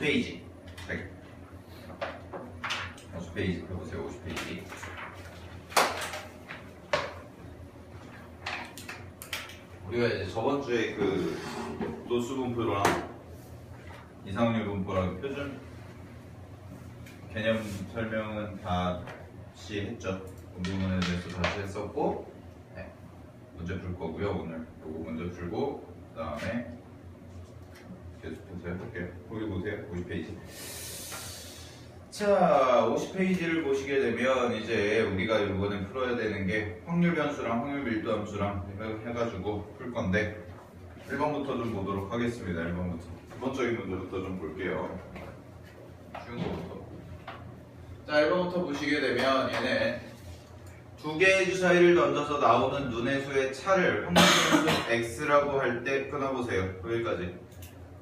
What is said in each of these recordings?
50페이지. 50페이지 펴보세요. 50페이지. 우리가 이제 저번 주에 그 도수분포랑 이상률 분포랑 표준 개념 설명은 다시 했죠. 그 부분에 대해서 다시 했었고, 네. 문제 풀 거고요. 오늘 요거 문제 풀고 그 다음에 계속해서 해볼게요. 거기 보세요. 50페이지. 자, 50페이지를 보시게 되면 이제 우리가 이번에 풀어야 되는 게 확률 변수랑 확률 밀도 함수랑 해가지고 풀 건데 1번부터 좀 보도록 하겠습니다. 1번부터. 기본적인 문제부터 좀 볼게요. 쉬운 거부터. 자, 1번부터 보시게 되면 얘는 두 개의 주사위를 던져서 나오는 눈의 수의 차를 확률 변수 x라고 할 때 끊어보세요. 여기까지.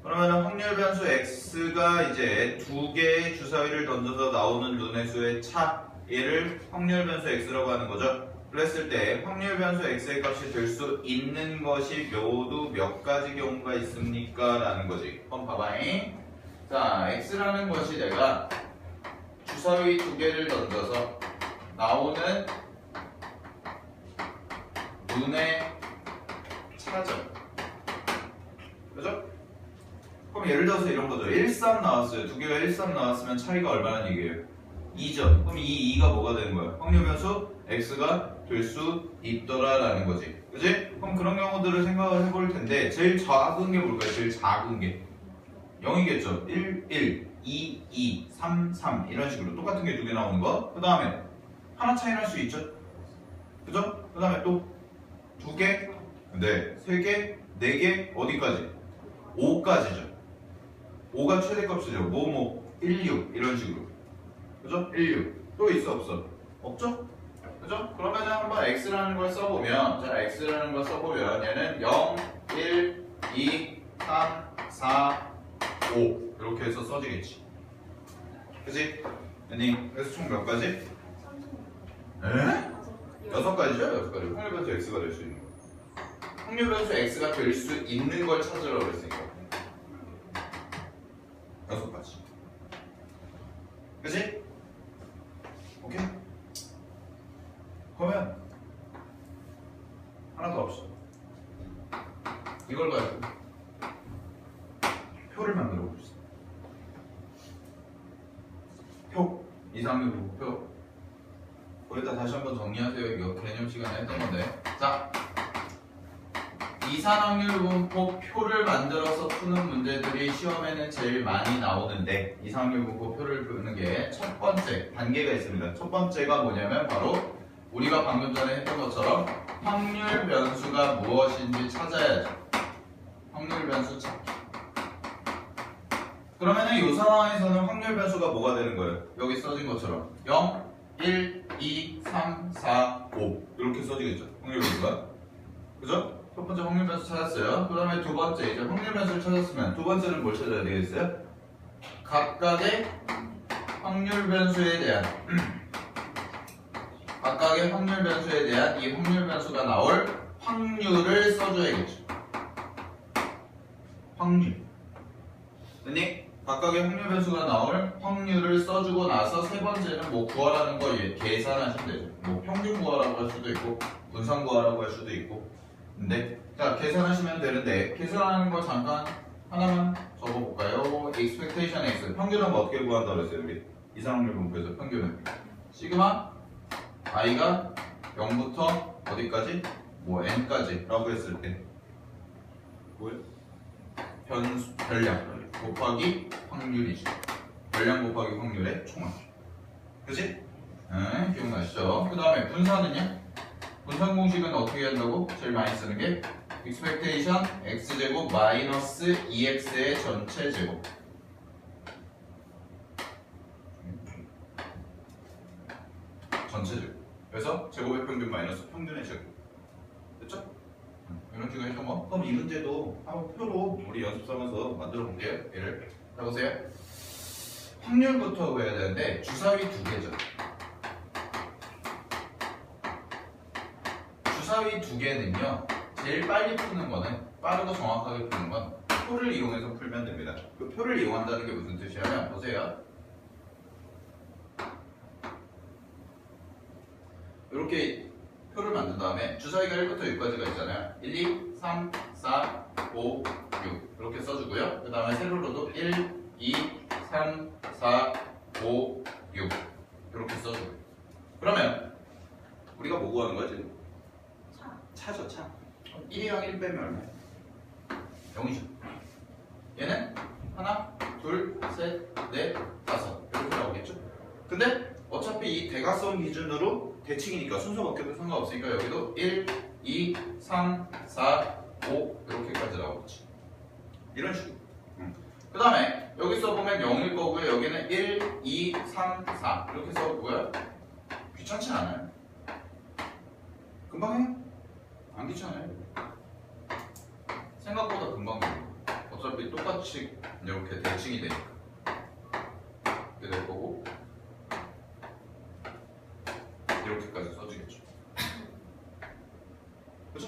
그러면 확률 변수 x가 이제 두 개의 주사위를 던져서 나오는 눈의 수의 차, 얘를 확률 변수 x라고 하는 거죠. 그랬을 때 확률 변수 x의 값이 될 수 있는 것이 모두 몇 가지 경우가 있습니까? 라는 거지. 한번 봐봐잉. 자, x라는 것이 내가 주사위 두 개를 던져서 나오는 눈의 차죠. 그죠? 그럼 예를 들어서 이런 거죠. 1, 3 나왔어요. 두 개가 1, 3 나왔으면 차이가 얼마나 얘기해요? 2죠. 그럼 이 2가 뭐가 되는 거야? 확률 변수 x가 될 수 있더라 라는 거지. 그지? 그럼 그런 경우들을 생각을 해볼 텐데 제일 작은 게 뭘까요? 제일 작은 게 0이겠죠. 1, 1, 2, 2, 3, 3 이런 식으로 똑같은 게 두 개 나오는 거. 그 다음에 하나 차이 날 수 있죠. 그죠? 그 다음에 또 두 개, 네, 세 개, 네 개, 어디까지? 5까지죠. 5가 최대값이죠. 뭐 1, 6 이런 식으로. 그죠? 1, 6. 또 있어 없어? 없죠? 그죠? 그러면 한번 x라는 걸 써보면, 자, x라는 걸 써보면 얘는 0, 1, 2, 3, 4, 5 이렇게 해서 써지겠지. 그지? 아니, 그래서 총 몇 가지? 에? 6가지죠? 6가지. 확률 변수 x가 될 수 있는 거. 확률 변수 x가 될 수 있는 걸 찾으라고 그랬으니까 6가지. 그치? 오케이? 그러면 하나 더 합시다. 이걸 가지고 표를 만들어 봅시다. 표. 이상률 표. 거기다 다시 한번 정리하세요. 이거 개념 시간에 했던 건데. 자, 이산확률 분포 표를 만들어서 푸는 문제들이 시험에는 제일 많이 나오는데 이산확률 분포 표를 푸는 게 첫 번째 단계가 있습니다. 첫 번째가 뭐냐면 바로 우리가 방금 전에 했던 것처럼 확률 변수가 무엇인지 찾아야죠. 확률 변수 찾기. 그러면은 이 상황에서는 확률 변수가 뭐가 되는 거예요? 여기 써진 것처럼 0, 1, 2, 3, 4, 5 이렇게 써지겠죠. 확률 변수가. 그죠? 첫 번째 확률 변수 찾았어요. 그 다음에 두 번째 이제 확률 변수를 찾았으면 두 번째는 뭘 찾아야 되겠어요? 각각의 확률 변수에 대한 각각의 확률 변수에 대한 이 확률 변수가 나올 확률을 써줘야겠죠. 확률. 됐니? 각각의 확률 변수가 나올 확률을 써주고 나서 세 번째는 뭐 구하라는 거 계산하시면 되죠. 뭐 평균 구하라고 할 수도 있고 분산 구하라고 할 수도 있고. 근데 자 계산하시면 되는데 계산하는 거 잠깐 하나만 적어볼까요? expectation x 평균은 뭐 어떻게 구한다 그랬어요? 우리 이상확률 분포에서 평균은 시그마 i가 0부터 어디까지? 뭐 n까지 라고 했을 때 뭐예요? 별량 곱하기 확률이죠. 별량 곱하기 확률의 총합. 그치? 네, 기억나시죠? 그 다음에 분산은요? 분산 공식은 어떻게 한다고? 제일 많이 쓰는 게 expectation x제곱 마이너스 2x의 전체 제곱. 전체 제곱. 그래서 제곱의 평균 마이너스 평균의 제곱. 됐죠? 이런 식으로 했던 거. 그럼 이 문제도 한번 표로 우리 연습 삼아서 만들어 볼게요. 얘를 해보세요. 확률부터 구해야 되는데 주사위 두 개죠. 주사위 두 개는요. 제일 빨리 푸는 거는 빠르고 정확하게 푸는 건 표를 이용해서 풀면 됩니다. 그 표를 이용한다는 게 무슨 뜻이냐면 보세요. 이렇게 표를 만든 다음에 주사위가 1부터 6까지가 있잖아요. 1, 2, 3, 4, 5, 6 이렇게 써주고요. 그 다음에 세로로도 1, 2, 3, 4, 5, 6 이렇게 써주고요. 그러면 우리가 뭐 구하는 거야 지금? 차죠, 차. 1이랑 1 빼면 얼마야? 0이죠. 얘는 하나, 둘, 셋, 넷, 다섯 이렇게 나오겠죠? 근데 어차피 이 대각선 기준으로 대칭이니까 순서 바뀌어도 상관없으니까 여기도 1, 2, 3, 4, 5 이렇게까지 나오겠지. 이런 식으로. 그 다음에 여기 써보면 0일 거고요. 여기는 1, 2, 3, 4 이렇게 써보고요. 귀찮지 않아요? 금방 해요? 안 귀찮아요? 생각보다 금방 돼요. 어차피 똑같이 이렇게 대칭이 되니까 이렇게 될 거고 이렇게까지 써주겠죠. 그죠?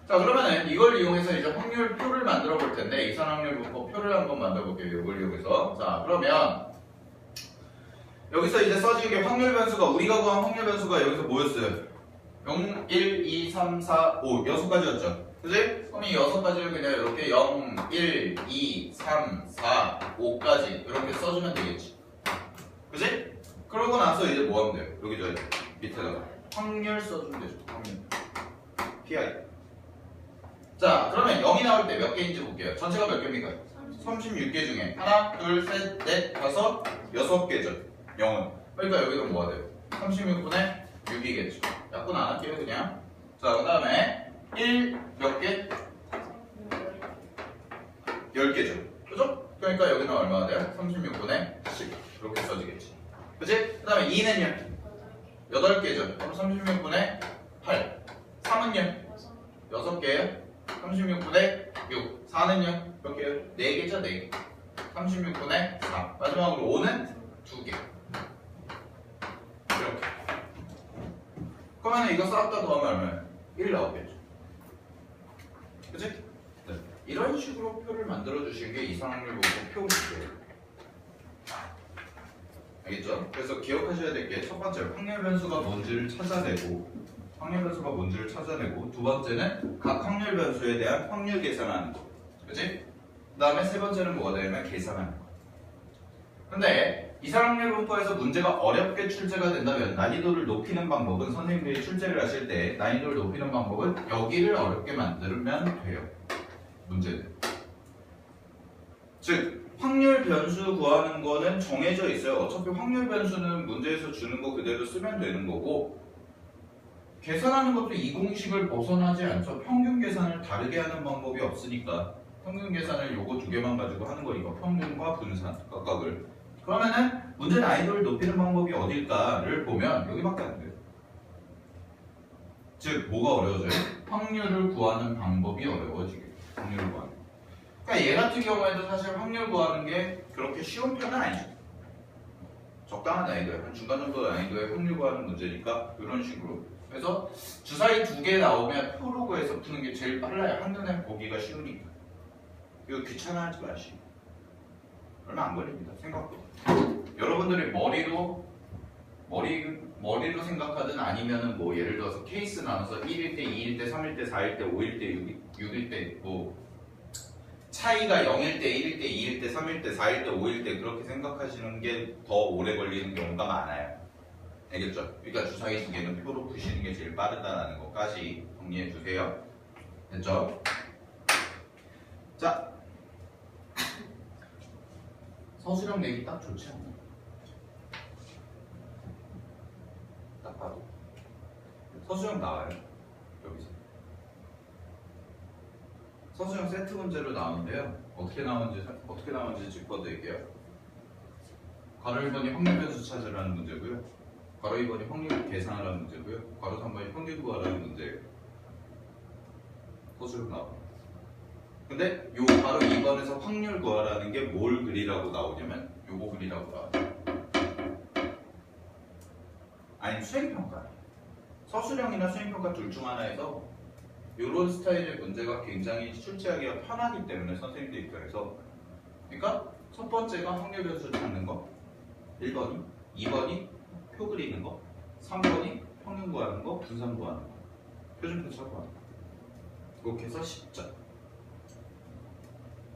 자, 그러면은 이걸 이용해서 이제 확률표를 만들어 볼 텐데 이산확률 분포표를 한번 만들어 볼게요. 이걸 이용해서. 자, 그러면 여기서 이제 써진 게 확률 변수가 우리가 구한 확률 변수가 여기서 뭐였어요? 0, 1, 2, 3, 4, 5 6가지였죠. 그지? 그럼 이 6가지를 그냥 이렇게 0, 1, 2, 3, 4, 5까지 이렇게 써주면 되겠지. 그지? 그러고 나서 이제 뭐 하면 돼요? 여기 저 밑에다가 확률 써주면 되죠. 확률. PI. 자, 그러면 0이 나올 때 몇 개인지 볼게요. 전체가 몇 개입니까? 36개 중에 하나, 둘, 셋, 넷, 다섯, 6개죠. 0은. 그러니까 여기도 뭐가 돼요? 36분의 6이겠죠. 약분 안 할게요, 그냥. 자, 그 다음에 1 몇 개? 10개죠. 그죠? 그러니까 여기는 얼마가 돼요? 36분의 10. 이렇게 써지겠지. 그치? 그 다음에 2는요? 8개죠. 그럼 36분의 8. 3은요? 6개예요. 36분의 6. 4는요? 몇 개요? 4개죠, 4개. 36분의 4. 마지막으로 5는 2개. 이렇게. 그러면 이거 쌓았다 더하면 얼마예요? 1 나오겠죠. 그치? 네. 이런 식으로 표를 만들어 주신 게 이산확률 분포 표예요. 알겠죠? 그래서 기억하셔야 될 게 첫 번째 확률 변수가 뭔지를 찾아내고 두 번째는 각 확률 변수에 대한 확률 계산하는 거. 그치? 그 다음에 세 번째는 뭐가 되냐면 계산하는 거. 근데 이산확률 분포에서 문제가 어렵게 출제가 된다면 난이도를 높이는 방법은 선생님들이 출제를 하실 때 난이도를 높이는 방법은 여기를 어렵게 만들면 돼요. 문제는. 즉 확률 변수 구하는 거는 정해져 있어요. 어차피 확률 변수는 문제에서 주는 거 그대로 쓰면 되는 거고 계산하는 것도 이 공식을 벗어나지 않죠. 평균 계산을 다르게 하는 방법이 없으니까 평균 계산을 요거 두 개만 가지고 하는 거니까 평균과 분산 각각을. 그러면은 문제 난이도를 높이는 방법이 어딜까를 보면 여기밖에 안 돼요. 즉 뭐가 어려워져요? 확률을 구하는 방법이 어려워지게. 확률을 구하는. 그러니까 얘 같은 경우에도 사실 확률 구하는 게 그렇게 쉬운 편은 아니죠. 적당한 난이도에 한 중간 정도 난이도의 확률 구하는 문제니까 이런 식으로. 그래서 주사위 2개 나오면 표로 구해서 푸는 게 제일 빨라요. 한눈에 보기가 쉬우니까. 이거 귀찮아하지 마시고. 얼마 안 걸립니다. 생각보다. 여러분들이 머리로 생각하든 아니면은 뭐 예를 들어서 케이스 나눠서 1일 때, 2일 때, 3일 때, 4일 때, 5일 때, 6일 때 뭐 차이가 0일 때, 1일 때, 2일 때, 3일 때, 4일 때, 5일 때 그렇게 생각하시는 게 더 오래 걸리는 경우가 많아요. 알겠죠? 그러니까 주사위 2개는 표로 푸시는 게 제일 빠르다라는 것까지 정리해 주세요. 됐죠? 자, 서술형 내기 딱 좋지 않나? 딱 봐도 서술형 나와요. 여기서 서술형 세트 문제로 나오는데요. 어떻게 나오는지 짚어 드릴게요. 괄호 1번이 확률 변수 찾으라는 문제고요. 괄호 2번이 확률 계산하라는 문제고요. 괄호 3번이 평균 구하라는 문제예요. 서술형 나와요. 근데 요 바로 2번에서 확률 구하라는 게 뭘 그리라고 나오냐면 요거 그리라고 나와요. 아니 수행평가. 서술형이나 수행평가 둘 중 하나에서 이런 스타일의 문제가 굉장히 출제하기가 편하기 때문에 선생님들 입장에서 그러니까 첫 번째가 확률 변수 찾는 거 1번이 2번이 표 그리는 거 3번이 평균 구하는 거 분산 구하는 거 표준표 찾고 하는 거 그렇게 해서 10점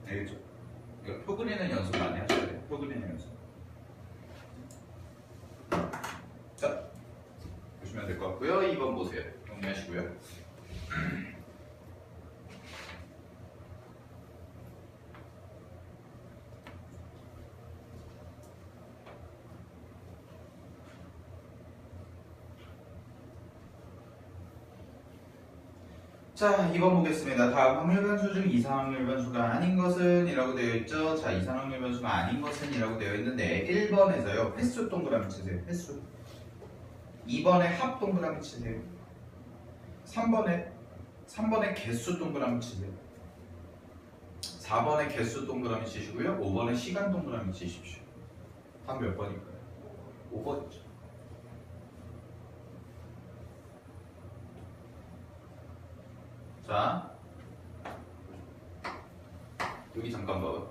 알겠죠? 그러니까 표 그리는 연습 많이 하셔야 돼요. 표 그리는 연습 자 보시면 될 것 같고요. 2번 보세요. 정리하시고요. 자, 2번 보겠습니다. 다음 확률 변수 중 이상 확률 변수가 아닌 것은 이라고 되어 있죠. 자, 이상 확률 변수가 아닌 것은 이라고 되어 있는데 1번에서요. 횟수 동그라미 치세요. 횟수. 2번에 합 동그라미 치세요. 3번에 개수 동그라미 치세요. 4번에 개수 동그라미 치시고요. 5번에 시간 동그라미 치십시오. 답 몇 번일까요? 5번이죠. 자, 여기 잠깐 봐봐.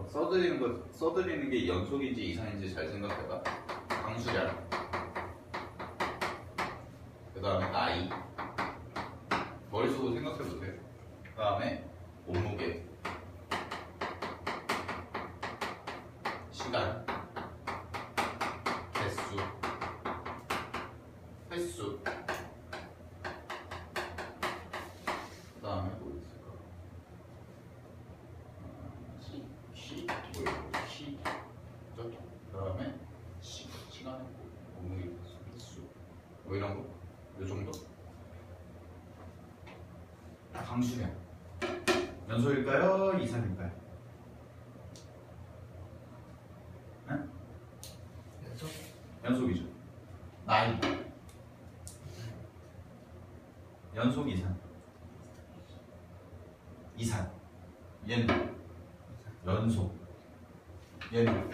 써드리는 게 연속인지 이상인지 잘 생각해봐. 강수량, 그 다음에 나이, 머릿속으로 생각해보세요. 그 다음에 몸무게, 시간, 개수, 횟수, 그 다음에 뭐 있을까? 그 다음에 시간, 몸무게, 횟수, 뭐 이런 거, 요 정도? 강수량. 연속일까요? 이상일까요? 응? 연속이죠. 나이. 연속 이상. 이상. 얘는 연속. 얘는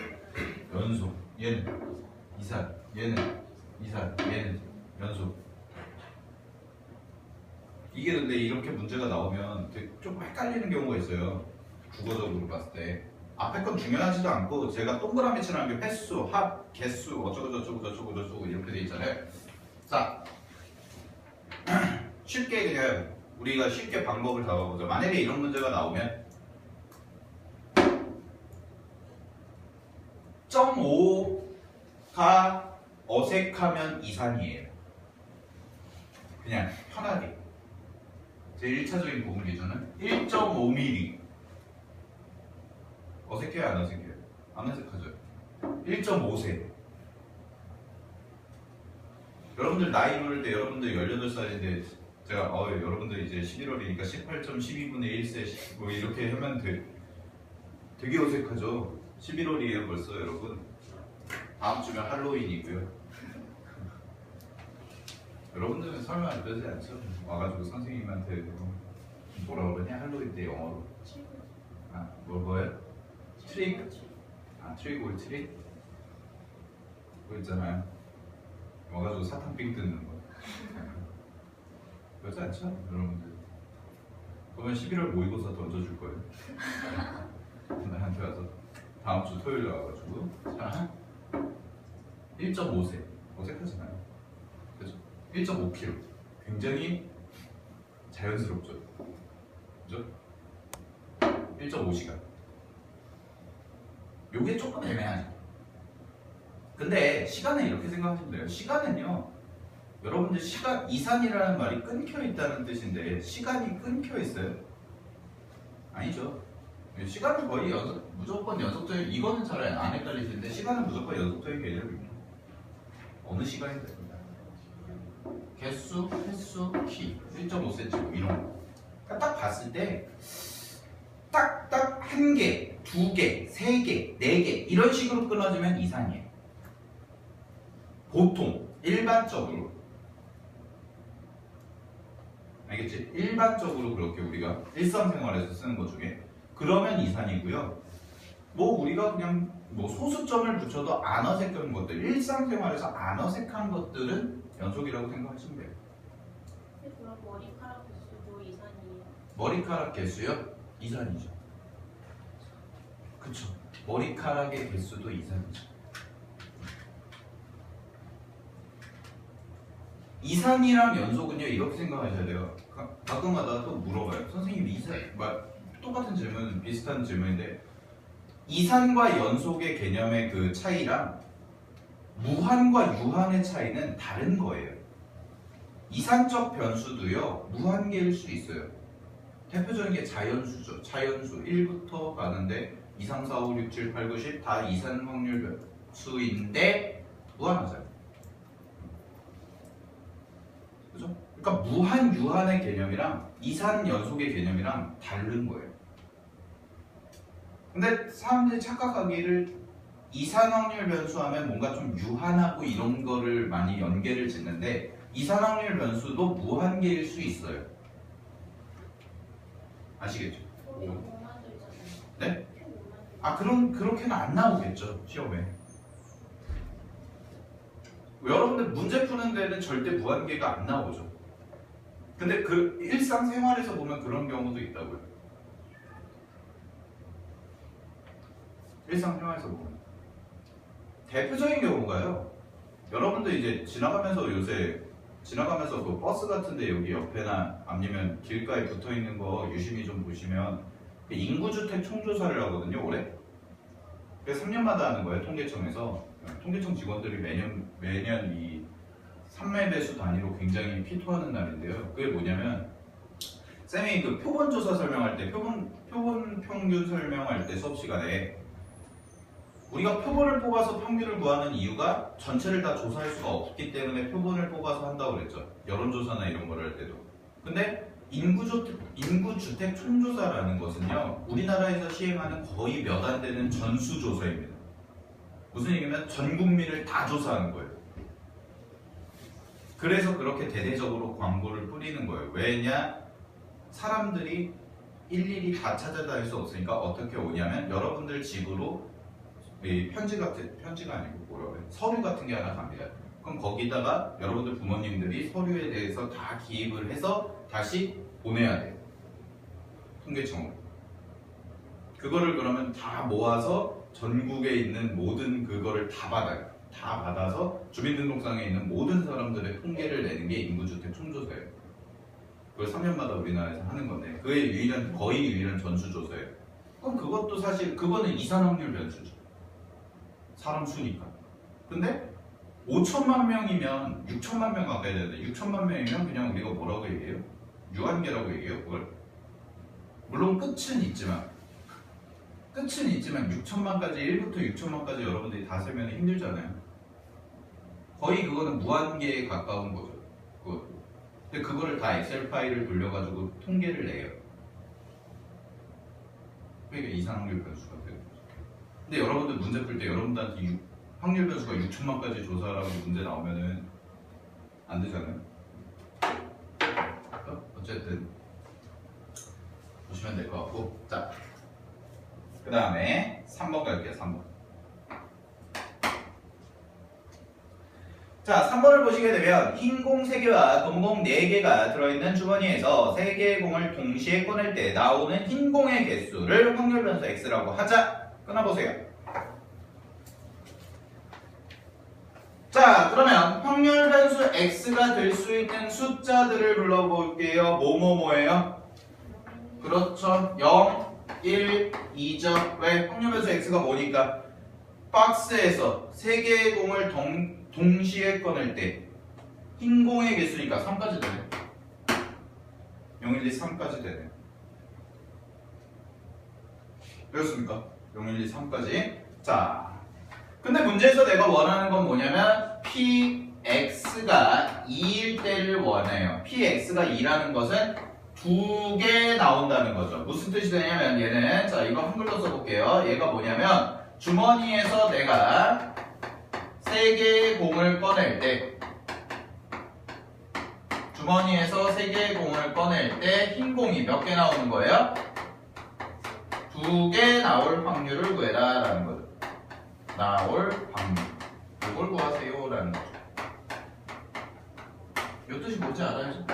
연속. 얘는 이상. 얘는 이상. 얘는 연속. 이게 근데 이렇게 문제가 나오면 되게 좀 헷갈리는 경우가 있어요. 국어적으로 봤을 때 앞에 건 중요하지도 않고 제가 동그라미 칠하는 게 횟수, 합, 개수 어쩌고 저쩌고 이렇게 돼 있잖아요. 자, 쉽게 그냥 우리가 쉽게 방법을 잡아보자. 만약에 이런 문제가 나오면 0.5가 어색하면 이산이에요. 그냥 편하게. 제 1차적인 구분 기준은 1.5mm. 어색해요, 안 어색해요? 안 어색하죠? 1.5세. 여러분들 나이 부를 때 여러분들 18살인데 제가 여러분들 이제 11월이니까 18.12분의 1세 뭐 이렇게 하면 되게 어색하죠? 11월이에요 벌써 여러분. 다음 주면 할로윈이고요. 여러분들은 설마 그러지 않죠? 와가지고 선생님한테 뭐라 그러냐? 할로윈 때 영어로 뭐예요? 트릭? 트릭 올 트릭? 그거 있잖아요. 와가지고 사탕 삥 뜯는 거. 그러지 않죠? 여러분들. 그러면 11월 모의고사 던져줄 거예요. 나한테 와서 다음 주 토요일에 와가지고 자 1.5세 어색하잖아요. 그죠? 1.5kg 굉장히 자연스럽죠. 그죠? 1.5시간 요게 조금 애매하죠. 근데 시간은 이렇게 생각하시면 돼요. 시간은요 여러분들 시간 이산이라는 말이 끊겨 있다는 뜻인데 시간이 끊겨 있어요? 아니죠. 시간은 거의 무조건 연속적인 이거는 잘 안 헷갈리시는데 시간은 무조건 연속적인 개념입니다. 어느 시간이 됩니다. 개수, 횟수, 키 1.5cm 이런 거. 그러니까 딱 봤을 때 딱딱 한 개, 두 개, 세 개, 네 개 이런 식으로 끊어지면 이산이에요. 보통 일반적으로 알겠지? 일반적으로 그렇게 우리가 일상생활에서 쓰는 것 중에 그러면 이산이고요. 뭐 우리가 그냥 뭐 소수점을 붙여도 안 어색한 것들 일상생활에서 안 어색한 것들은 연속이라고 생각하시면 돼요. 그럼 머리카락 개수도 이산이에요? 머리카락 개수요? 이산이죠. 그쵸. 머리카락의 개수도 이산이죠. 이산이랑 연속은요 이렇게 생각하셔야 돼요. 가끔가다 또 물어봐요. 선생님 이산 똑같은 질문, 비슷한 질문인데 이산과 연속의 개념의 그 차이랑 무한과 유한의 차이는 다른 거예요. 이산적 변수도요 무한계일 수 있어요. 대표적인 게 자연수죠. 자연수 1부터 가는데 2, 3, 4, 5, 6, 7, 8, 9, 10 다 이산 확률 변수인데 무한하잖아요. 그죠? 그러니까 무한 유한의 개념이랑 이산 연속의 개념이랑 다른 거예요. 근데 사람들이 착각하기를 이산 확률 변수 하면 뭔가 좀 유한하고 이런 거를 많이 연계를 짓는데 이산 확률 변수도 무한계일 수 있어요. 아시겠죠? 네? 그렇게는 안 나오겠죠, 시험에. 여러분들 문제 푸는 데는 절대 무한계가 안 나오죠. 근데 그 일상생활에서 보면 그런 경우도 있다고요. 일상생활에서 보면. 대표적인 경우가요. 여러분들 이제 지나가면서 그 버스 같은데 여기 옆에나 아니면 길가에 붙어 있는 거 유심히 좀 보시면 인구주택 총조사를 하거든요, 올해. 그래서 3년마다 하는 거예요, 통계청에서. 통계청 직원들이 매년 이 산매배수 단위로 굉장히 피토하는 날인데요. 그게 뭐냐면 쌤이 그 표본조사 설명할 때 표본 평균 설명할 때 수업 시간에 우리가 표본을 뽑아서 평균을 구하는 이유가 전체를 다 조사할 수가 없기 때문에 표본을 뽑아서 한다고 그랬죠. 여론조사나 이런 걸 할 때도. 근데 인구주택 총조사라는 것은요, 우리나라에서 시행하는 거의 몇 안 되는 전수조사입니다. 무슨 얘기냐면 전 국민을 다 조사하는 거예요. 그래서 그렇게 대대적으로 광고를 뿌리는 거예요. 왜냐? 사람들이 일일이 다 찾아다닐 수 없으니까 어떻게 오냐면 여러분들 집으로 편지가 아니고 뭐라고 해요? 서류 같은 게 하나 갑니다. 그럼 거기다가 여러분들 부모님들이 서류에 대해서 다 기입을 해서 다시 보내야 돼요. 통계청으로. 그거를 그러면 다 모아서 전국에 있는 모든 그거를 다 받아요. 다 받아서 주민등록상에 있는 모든 사람들의 통계를 내는 게 인구주택 총조사예요. 그걸 3년마다 우리나라에서 하는 건데 그의 거의 유일한 전수조사예요. 그럼 그것도 사실 그거는 이산확률 변수죠. 사람 수니까. 근데 5천만 명이면 6천만 명 가까이 되는데 6천만 명이면 그냥 우리가 뭐라고 얘기해요? 유한계라고 얘기해요, 그걸. 물론 끝은 있지만 6천만까지 1부터 6천만까지 여러분들이 다 세면 힘들잖아요. 거의 그거는 무한계에 가까운 거죠. 그것도. 근데 그거를 다 엑셀 파일을 돌려가지고 통계를 내요. 그러니까 이산확률 변수가 되는 거죠. 근데 여러분들 문제 풀 때 여러분들한테 확률 변수가 6천만까지 조사라고 문제 나오면은 안 되잖아요. 어쨌든 보시면 될 것 같고, 자, 그 다음에 3번 갈게요. 3번. 자, 3번을 보시게 되면 흰 공 3개와 검은 공 4개가 들어있는 주머니에서 3개의 공을 동시에 꺼낼 때 나오는 흰 공의 개수를 확률 변수 x라고 하자. 끊어보세요. 자, 그러면 확률 변수 x가 될 수 있는 숫자들을 불러볼게요. 뭐예요? 그렇죠. 0, 1, 2죠. 왜? 확률 변수 x가 뭐니까? 박스에서 3개의 공을 동시에 꺼낼 때 흰 공의 개수니까 3까지 되네. 0, 1, 2, 3까지 되네. 그렇습니까? 0, 1, 2, 3까지. 자, 근데 문제에서 내가 원하는 건 뭐냐면 px가 2일 때를 원해요. px가 2라는 것은 2개 나온다는 거죠. 무슨 뜻이 되냐면 얘는, 자, 이거 한글로 써볼게요. 얘가 뭐냐면 주머니에서 내가 3개의 공을 꺼낼 때, 주머니에서 3개의 공을 꺼낼 때 흰 공이 몇 개 나오는 거예요? 2개 나올 확률을 구해라 라는 거죠. 나올 확률. 이걸 구하세요 라는 거죠. 이 뜻이 뭔지 알아야죠.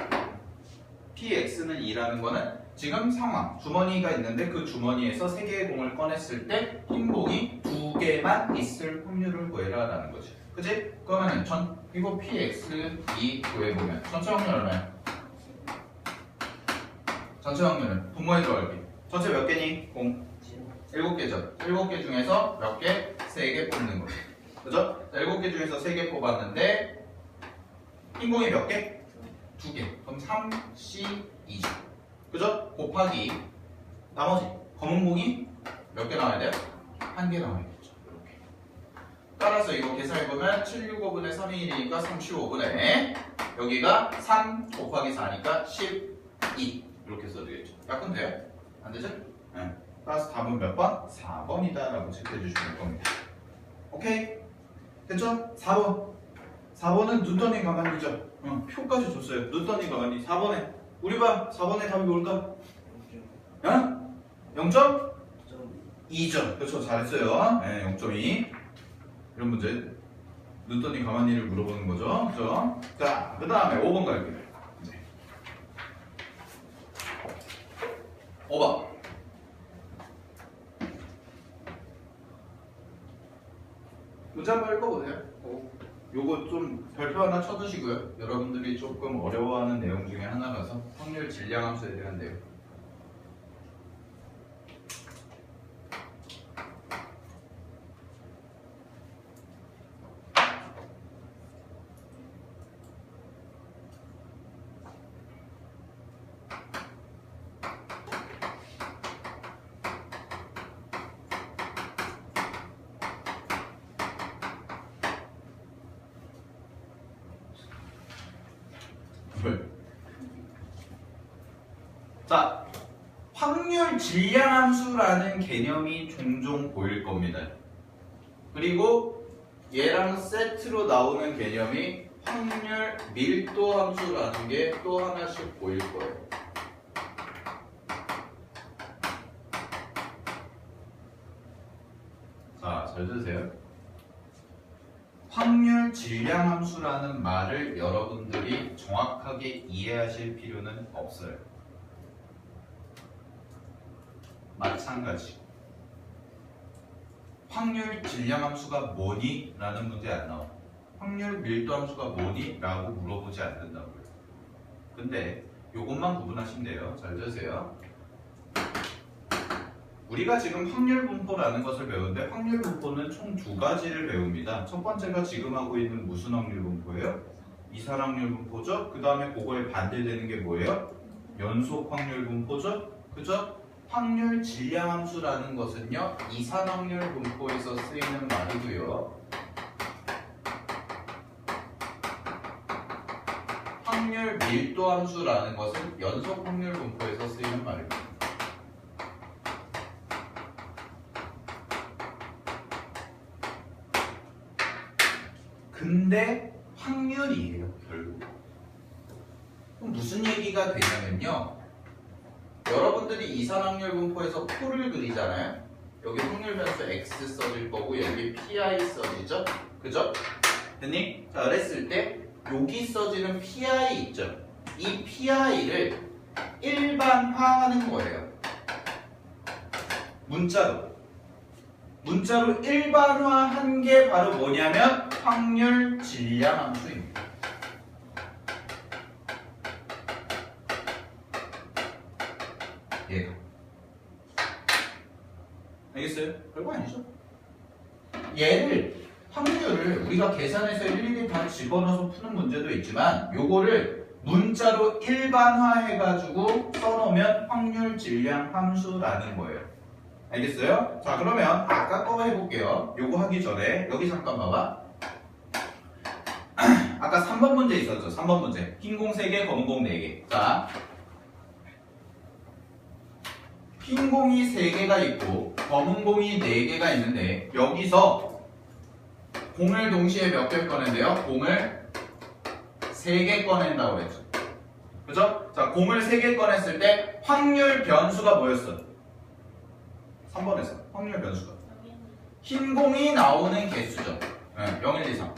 px는 2라는 거는 지금 상황 주머니가 있는데 그 주머니에서 3개의 공을 꺼냈을 때 흰 공이 2개만 있을 확률을 구해라 라는 거지. 그치? 그러면은 이거 px2 구해보면 전체 확률 얼마야? 전체 확률은 분모에 들어갈게. 전체 몇 개니? 공 7개죠. 7개 중에서 몇 개? 3개 뽑는 거. 그죠? 7개 중에서 3개 뽑았는데 흰 공이 몇 개? 2개. 그럼 3c2죠. 그죠? 곱하기 나머지 검은 공이 몇 개 나와야 돼요? 1개 나와야겠죠. 이렇게. 따라서 이거 계산해보면 765분의 3이 1이니까 35분의 여기가 3 곱하기 4니까 12 이렇게 써주겠죠. 약분 돼요? 안 되죠? 네. 따라서 답은 몇 번? 4번이다 라고 체크해 주시면 겁니다. 오케이? 됐죠? 4번 4번은 눈떠니 가만히죠. 표까지 줬어요. 눈떠니 가만히 4번에 우리 봐 4번에 답이 뭘까? 0.2점? 그렇죠. 잘했어요. 네, 0.2 이런 문제 눈떠니 가만히를 물어보는 거죠. 그죠? 자, 그 다음에 5번 갈게요. 5번 문제 한번 읽어보세요. 요거 좀 별표 하나 쳐두시고요. 여러분들이 조금 어려워하는 내용 중에 하나라서 확률 질량함수에 대한 내용. 자, 확률 질량함수라는 개념이 종종 보일 겁니다. 그리고 얘랑 세트로 나오는 개념이 확률 밀도함수라는 게 또 하나씩 보일 거예요. 자, 잘 들으세요. 확률 질량함수라는 말을 여러분들이 정확하게 이해하실 필요는 없어요. 마찬가지. 확률 질량함수가 뭐니? 라는 문제 안 나와. 확률 밀도함수가 뭐니? 라고 물어보지 않는다고요. 근데 요것만 구분하시면 돼요. 잘 들으세요. 우리가 지금 확률 분포라는 것을 배우는데 확률 분포는 총 2가지를 배웁니다. 첫 번째가 지금 하고 있는 무슨 확률 분포예요? 이산 확률 분포죠. 그 다음에 그거에 반대되는 게 뭐예요? 연속 확률 분포죠. 그죠? 확률 질량함수라는 것은요, 이산 확률 분포에서 쓰이는 말이고요. 확률 밀도함수라는 것은 연속 확률 분포에서 쓰이는 말입니다. 근데 확률이에요, 결국. 그럼 무슨 얘기가 되냐면요. 여러분들이 이산 확률 분포에서 표를 그리잖아요. 여기 확률 변수 x 써질 거고 여기 pi 써지죠. 그죠? 됐니? 자, 그랬을 때 여기 써지는 pi 있죠. 이 pi를 일반화하는 거예요. 문자로 일반화한 게 바로 뭐냐면 확률 질량함수입니다. 얘가. 알겠어요? 별거 아니죠? 얘를 확률을 우리가 계산해서 일일이 다 집어넣어서 푸는 문제도 있지만 요거를 문자로 일반화해가지고 써놓으면 확률 질량 함수라는 거예요. 알겠어요? 자, 그러면 아까 거 해볼게요. 요거 하기 전에 여기 잠깐 봐봐. 아까 3번 문제 있었죠? 3번 문제. 흰 공 3개, 검은 공 4개. 자, 흰 공이 3개가 있고 검은 공이 4개가 있는데 여기서 공을 동시에 몇 개 꺼낸대요? 공을 3개 꺼낸다고 그랬죠. 그죠? 자, 공을 3개 꺼냈을 때 확률 변수가 뭐였어? 3번에서 확률 변수가 흰 공이 나오는 개수죠. 네, 0, 1, 2, 3.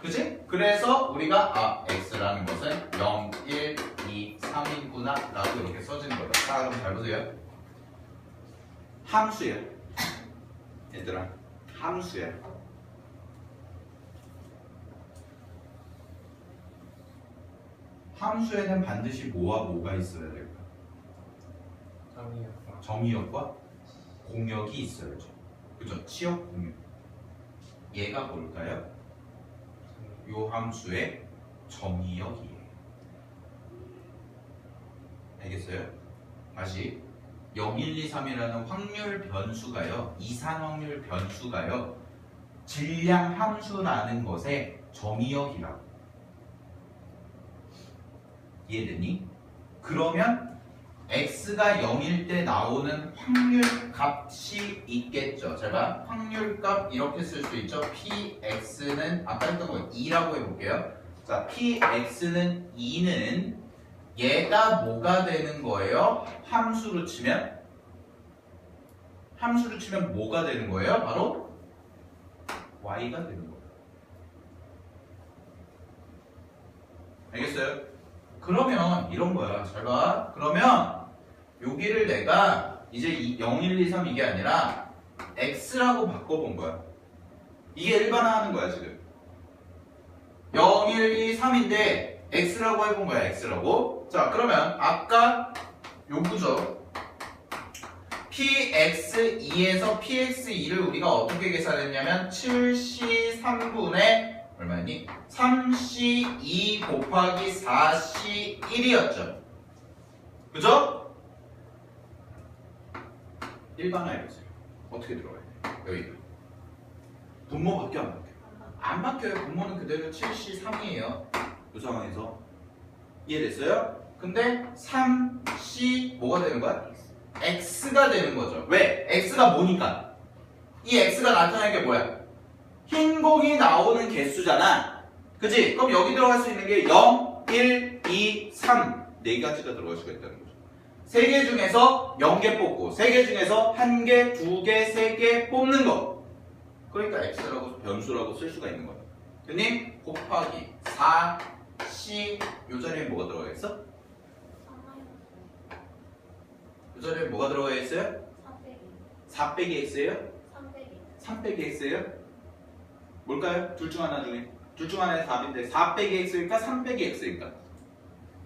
그치? 그래서 우리가 x라는 것은 0, 1, 2, 3이구나 라고 이렇게 써지는 거예요. 자, 그럼 잘 보세요. 함수야. 얘들아, 함수야. 함수에는 반드시 뭐와 뭐가 있어야 될까? 정의역과 공역이 있어야죠. 그죠? 치역, 공역. 얘가 뭘까요? 요 함수의 정의역이에요. 알겠어요? 다시 0, 1, 2, 3이라는 확률 변수가요. 이산 확률 변수가요. 질량 함수라는 것의 정의역이라고. 이해되니? 그러면 x가 0일 때 나오는 확률 값이 있겠죠. 제가 확률 값 이렇게 쓸 수 있죠. px는 아까 했던 거 2라고 해볼게요. 자, px는 2는 얘가 뭐가 되는 거예요? 함수로 치면 뭐가 되는 거예요? 바로 y가 되는 거예요. 알겠어요? 그러면 이런 거야. 잘 봐. 그러면 여기를 내가 이제 0, 1, 2, 3 이게 아니라 x라고 바꿔본 거야. 이게 일반화하는 거야 지금. 0, 1, 2, 3인데 x라고 해본 거야. x라고. 자, 그러면 아까 요구죠. px2에서 px2를 우리가 어떻게 계산했냐면 7c3분의 얼마니? 3c2 곱하기 4c1이었죠. 그죠? 일반화해보세요. 어떻게 들어가야 돼? 여기가. 분모 바뀌어 안 바뀌어? 안 바뀌어요. 분모는 그대로 7c3이에요. 이 상황에서. 이해됐어요? 근데 3c 뭐가 되는 거야? x가 되는 거죠. 왜? x가 뭐니까? 이 x가 나타나는 게 뭐야? 흰 공이 나오는 개수잖아. 그치? 그럼 여기 들어갈 수 있는 게 0, 1, 2, 3 네 가지가 들어갈 수가 있다는 거죠. 3개 중에서 0개 뽑고 3개 중에서 1개, 2개, 3개 뽑는 거. 그러니까 x라고 변수라고 쓸 수가 있는 거예요. 됐니? 곱하기 4c 요 자리에 뭐가 들어가겠어? 요 자리에 뭐가 들어가 있어요? 4 빼기 x예요? 3 빼기 x예요? 뭘까요? 둘 중 하나 중에. 둘 중 하나의 답인데 4 빼기 x일까? 3 빼기 x일까?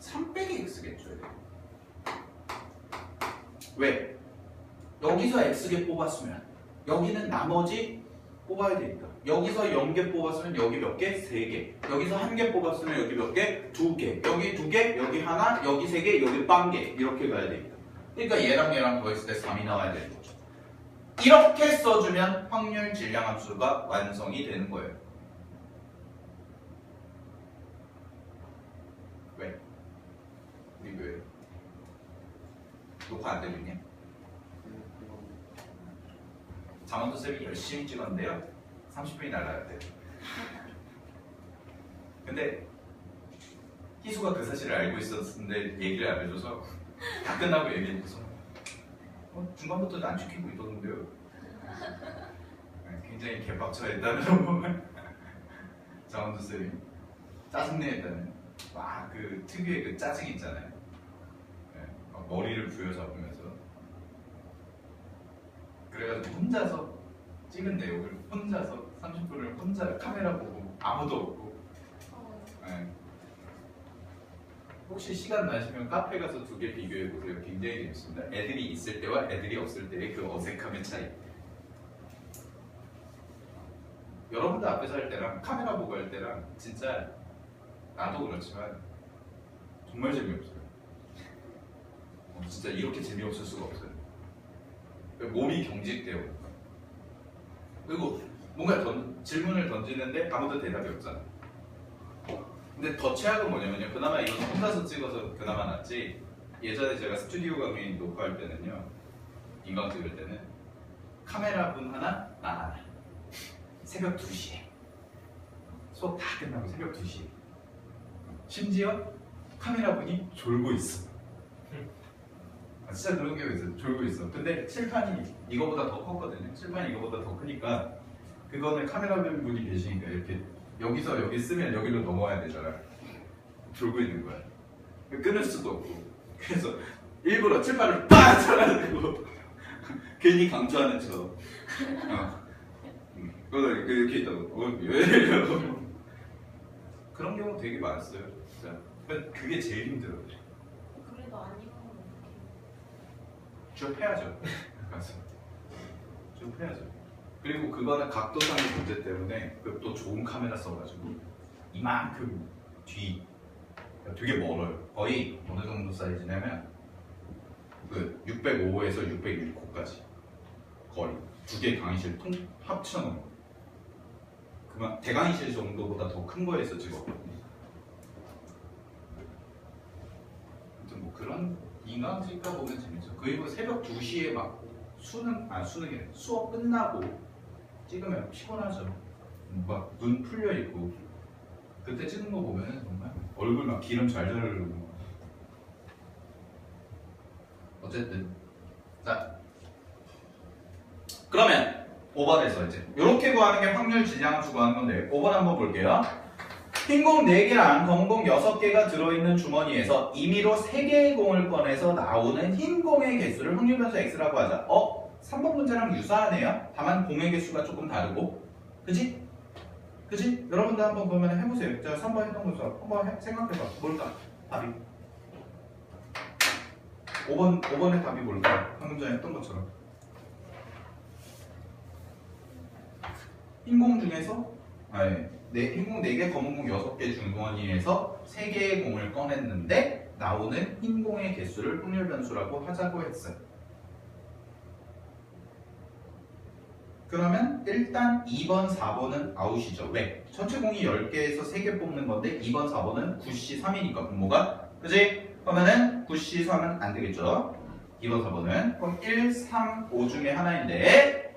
3 빼기 x겠죠. 왜? 여기서 x개 뽑았으면 여기는 나머지 뽑아야 되니까. 여기서 0개 뽑았으면 여기 몇 개? 3개. 여기서 1개 뽑았으면 여기 몇 개? 2개. 여기 2개, 여기 하나, 여기 3개, 여기 0개. 이렇게 가야 되니까. 그러니까 얘랑 더했을 때 3이 나와야 되는 거죠. 이렇게 써주면 확률 질량 함수가 완성이 되는 거예요. 왜? 우리 왜? 녹화 안 되고 있냐? 장원도 쌤이 열심히 찍었는데요. 30분이 날라갔대요. 근데 희수가 그 사실을 알고 있었는데 얘기를 안 해줘서 다 끝나고 얘기해줘서 중간부터 안 지키고 있었는데요. 굉장히 개빡쳐 일단은 장원도 쌤이 짜증내 일단은 막 그 특유의 그 짜증 있잖아요. 막 머리를 부여잡으면서 그래가지고 혼자서 찍은 내용을 혼자서 30분을 혼자 카메라 보고 아무도 없고. 혹시 시간 나시면 카페 가서 2개 비교해 보세요. 굉장히 재밌습니다. 애들이 있을 때와 애들이 없을 때의 그 어색함의 차이. 여러분들 앞에서 할 때랑 카메라 보고 할 때랑 진짜 나도 그렇지만 정말 재미없어요. 진짜 이렇게 재미없을 수가 없어요. 몸이 경직돼요. 그리고 뭔가 질문을 던지는데 아무도 대답이 없잖아. 근데 더 최악은 뭐냐면요. 그나마 이건 혼자서 찍어서 그나마 낫지. 예전에 제가 스튜디오 강의 녹화할 때는요. 인강 찍을 때는 카메라 분 하나, 나 하나. 새벽 2시에. 수업 다 끝나고 새벽 2시에. 심지어 카메라 분이 졸고 있어. 진짜 그런 경우가 있어요. 졸고 있어. 근데 칠판이 이거보다 더 컸거든요. 칠판이 이거보다 더 크니까 그거는 카메라맨 분이 계시니까 이렇게 여기서 여기 쓰면 여기로 넘어와야 되잖아. 돌고 있는 거야. 끊을 수도 없고. 그래서 일부러 칠판을 빡 잘라내고 괜히 강조하는 척. 그래서 이렇게 있다고. 왜 이러고. 그런 경우 되게 많았어요. 진짜. 그게 제일 힘들어요. 그래도 안 입으면 어떡해. 쭉 해야죠. 가서 쭉 해야죠. 그리고 그거는 각도상의 문제 때문에 또 좋은 카메라 써가지고 이만큼 뒤 되게 멀어요. 거의 어느 정도 사이즈냐면 그 605에서 606호까지 거의 두 개 강의실 통 합쳐놓은 그만 대강의실 정도보다 더 큰 거에서 찍었거든요. 아무튼 뭐 그런 인강 찍다 보면 재밌죠. 그리고 새벽 2시에 막 수능이 수업 끝나고 찍으면 피곤하죠. 막 눈 풀려 있고 그때 찍은 거 보면 정말 얼굴 막 기름 잘 자르고. 어쨌든 자 그러면 5번에서 이제 이렇게 구하는 게 확률 질량함수 구하는 건데 5번 한번 볼게요. 흰 공 4개랑 검은 공 6개가 들어있는 주머니에서 임의로 3개의 공을 꺼내서 나오는 흰 공의 개수를 확률 변수 x라고 하자. 3번 문제랑 유사하네요. 다만 공의 개수가 조금 다르고. 그지? 그지? 여러분들 한번 보면 해보세요. 자, 3번 했던 것처럼 한번 생각해봐. 뭘까? 답이 5번의 답이 뭘까? 방금 전에 했던 것처럼 흰공 중에서 흰공 4개, 검은 공 6개 중주머니에서 3개의 공을 꺼냈는데 나오는 흰 공의 개수를 확률 변수라고 하자고 했어요. 그러면 일단 2번, 4번은 아웃이죠. 왜? 전체 공이 10개에서 3개 뽑는 건데 2번, 4번은 9C, 3이니까 분모가 그지? 그러면은 9C, 3은 안 되겠죠. 2번, 4번은 그럼 1, 3, 5 중에 하나인데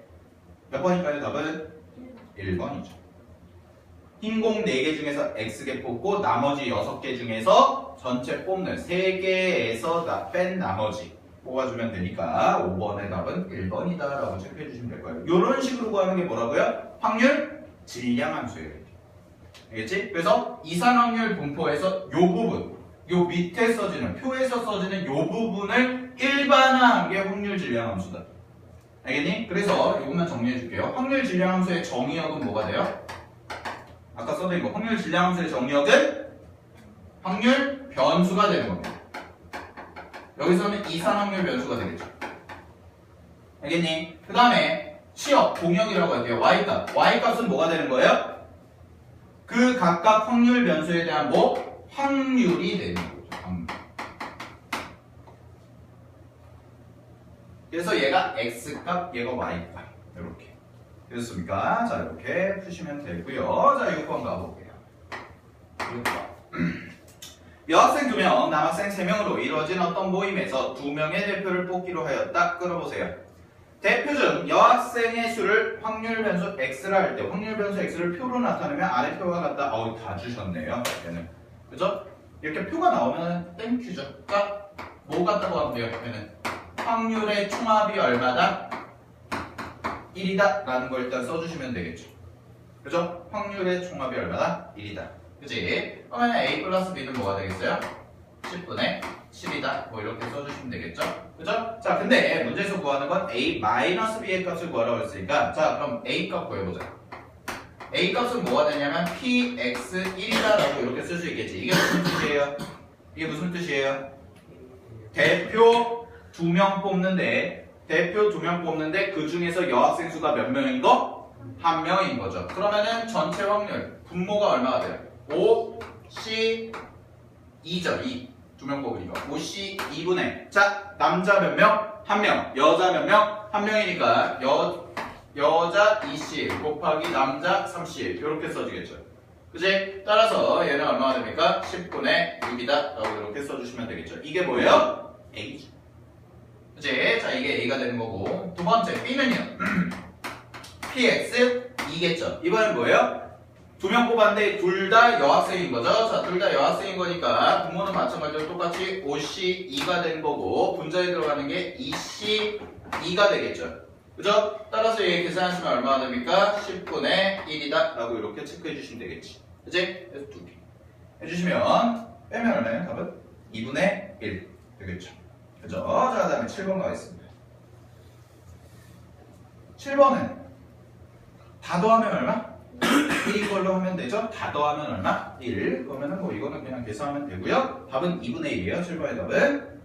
몇 번일까요? 답은 1번이죠. 흰 공 4개 중에서 X개 뽑고 나머지 6개 중에서 전체 뽑는 3개에서 뺀 나머지 뽑아주면 되니까 5번의 답은 1번이다 라고 체크해 주시면 될 거예요. 이런 식으로 구하는 게 뭐라고요? 확률 질량함수예요. 알겠지? 그래서 이산확률 분포에서 요 부분, 요 밑에 써지는 표에서 써지는 요 부분을 일반화한 게 확률 질량함수다. 알겠니? 그래서 이것만 정리해 줄게요. 확률 질량함수의 정의역은 뭐가 돼요? 아까 써드린 거 확률 질량함수의 정의역은 확률 변수가 되는 겁니다. 여기서는 이산확률 변수가 되겠죠. 알겠니? 그 다음에 취업, 공역이라고 할게요. y값. y값은 뭐가 되는 거예요? 그 각각 확률 변수에 대한 뭐? 확률이 되는 거죠. 확률. 그래서 얘가 x값, 얘가 y값. 이렇게. 됐습니까? 자, 이렇게 푸시면 되고요. 자, 6번 가볼게요. 6번. 여학생 2명, 남학생 3명으로 이루어진 어떤 모임에서 2명의 대표를 뽑기로 하였다. 끌어보세요. 대표 중 여학생의 수를 확률 변수 x라 할 때 확률 변수 x를 표로 나타내면 아래 표와 같다. 다 주셨네요. 얘는. 그죠? 이렇게 표가 나오면 땡큐죠. 그러니까 뭐 같다고 하면 돼요? 얘는 확률의 총합이 얼마다? 1이다 라는 걸 일단 써주시면 되겠죠. 그죠? 확률의 총합이 얼마다? 1이다. 그치? 그러면 a 플러스 b는 뭐가 되겠어요? 10분의 7이다. 뭐 이렇게 써주시면 되겠죠? 그죠? 자, 근데 문제에서 구하는 건 a 마이너스 b의 값을 구하라고 했으니까 자, 그럼 a 값 구해보자. a 값은 뭐가 되냐면 px1이다 라고 이렇게 쓸 수 있겠지. 이게 무슨 뜻이에요? 이게 무슨 뜻이에요? 대표 2명 뽑는데 그 중에서 여학생 수가 몇 명인 거? 1명인 거죠. 그러면은 전체 확률 분모가 얼마가 돼요? 5C 2죠. 2. 2명 뽑으니까 5C 2분의 자, 남자 몇 명? 1명. 여자 몇 명? 1명이니까 여자 2C 곱하기 남자 3C 이렇게 써지겠죠. 그치? 따라서 얘는 얼마가 됩니까? 10분의 6이다 라고 이렇게 써주시면 되겠죠. 이게 뭐예요? A죠. 그치? 자, 이게 A가 되는 거고 두 번째 B는요. PX 2겠죠. 이번엔 뭐예요? 2명 뽑았는데 둘 다 여학생인 거죠. 자, 둘 다 여학생인 거니까 분모는 마찬가지로 똑같이 5C2가 된 거고 분자에 들어가는 게 2C2가 되겠죠. 그죠? 따라서 얘 계산하시면 얼마나 됩니까? 10분의 1이다 라고 이렇게 체크해 주시면 되겠지. 그치? 그래서 2개 해주시면 빼면 얼마예요? 답은 2분의 1 되겠죠. 그죠? 자, 그 다음에 7번 가겠습니다. 7번은 다 더하면 얼마? 1인 걸로 하면 되죠? 다 더하면 얼마? 1. 그러면은 뭐 이거는 그냥 계산하면 되고요. 답은 2분의 1이에요. 7번의 답은.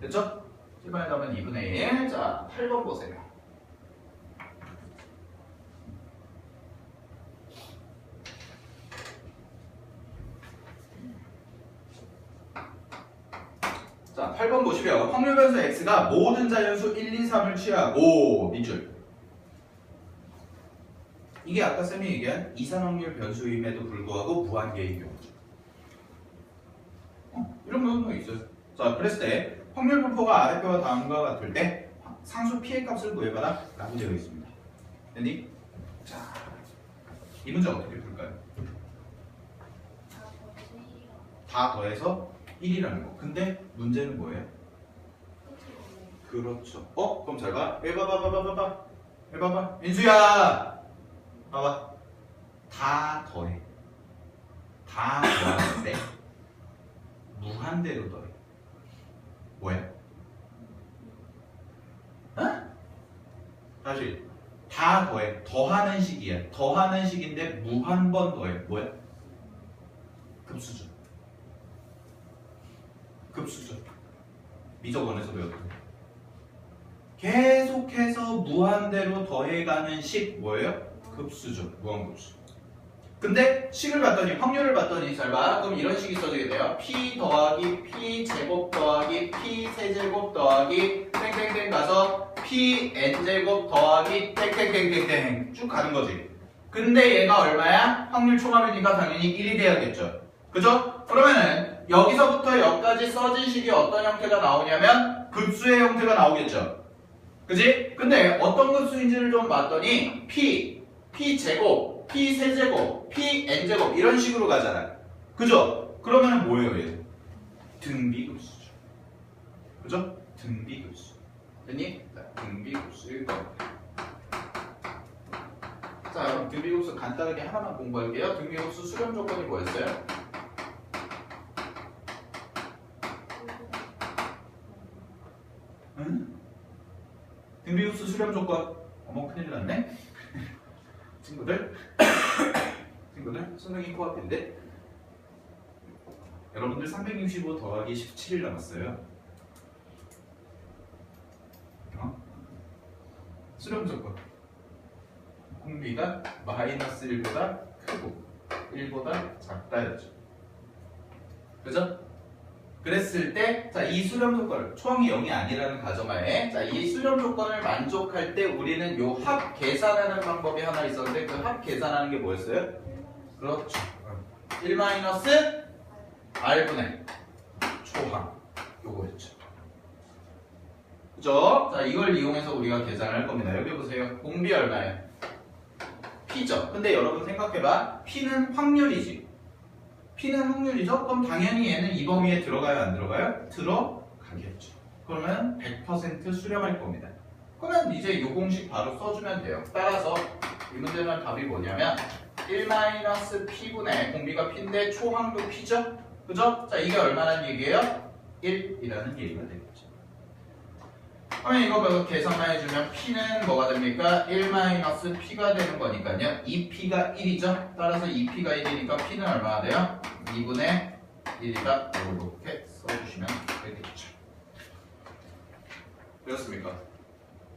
됐죠? 7번의 답은 2분의 1. 자, 8번 보세요. 자, 8번 보시면 확률 변수 x가 모든 자연수 1, 2, 3을 취하고 밑줄. 이게 아까 쌤이 얘기한 이산확률 변수임에도 불구하고 무한계인 경우죠. 이런 경우도 있어요. 자, 그랬을 때 확률 분포가 아래표와 다음과 같을 때 상수 p의 값을 구해봐라 라고 되어 있습니다. 됐니? 자, 이 문제 어떻게 풀까요? 다 더해서 1이라는 거. 근데 문제는 뭐예요? 그렇죠. 그럼 잘 봐. 해봐봐. 민수야! 봐봐. 다 더해. 다 더하는데 무한대로 더해. 뭐야? 다시. 다 더해. 더하는 식이야. 더하는 식인데 무한 번 더해. 뭐야? 급수죠. 급수죠. 미적원에서 배웠던. 계속해서 무한대로 더해가는 식 뭐예요? 급수죠. 무한급수. 근데 식을 봤더니 확률을 봤더니 잘 봐. 그럼 이런 식이 써지게 돼요. p 더하기 p 제곱 더하기 p 세제곱 더하기 땡땡땡 가서 p n 제곱 더하기 땡땡땡땡땡 쭉 가는 거지. 근데 얘가 얼마야? 확률 초감이니까 당연히 1이 돼야겠죠. 그죠? 그러면은 여기서부터 여기까지 써진 식이 어떤 형태가 나오냐면 급수의 형태가 나오겠죠. 그지? 근데 어떤 급수인지를 좀 봤더니 p 제곱, p 세제곱, p n제곱 이런 식으로 가잖아. 그죠? 그러면 뭐예요 얘? 등비급수죠. 그죠? 등비급수. 됐니? 등비급수일 겁니다. 자, 그럼 등비급수 간단하게 하나만 공부할게요. 등비급수 수렴 조건이 뭐였어요? 응? 등비급수 수렴 조건. 어머 큰일 났네. 친구들 수능이 코앞인데 여러분들 365 더하기 17일 남았어요. 수렴 조건. 공비가 마이너스 1보다 크고 1보다 작다였죠. 그죠? 그랬을 때, 자, 이 수렴 조건을, 초항이 0이 아니라는 가정하에, 자, 이 수렴 조건을 만족할 때 우리는 요 합 계산하는 방법이 하나 있었는데, 그 합 계산하는 게 뭐였어요? 그렇죠. 1-r분의 초항. 요거였죠. 그죠? 자, 이걸 이용해서 우리가 계산을 할 겁니다. 여기 보세요. 공비 얼마예요? p죠. 근데 여러분 생각해봐. p는 확률이지. p는 확률이죠? 그럼 당연히 얘는 이 범위에 들어가요? 안 들어가요? 들어가겠죠. 그러면 100% 수렴할 겁니다. 그러면 이제 이 공식 바로 써주면 돼요. 따라서 이 문제는 답이 뭐냐면 1-p분의 공비가 p인데 초항도 p죠? 그죠? 자, 이게 얼마나 얘기예요? 1이라는 얘기가 되겠죠. 그러면 이거 계산만 해주면 p는 뭐가 됩니까? 1-p가 되는 거니까요. 2p가 1이죠? 따라서 2p가 1이니까 p는 얼마나 돼요? 2분의 1이다. 이렇게 써주시면 되겠죠. 되었습니까?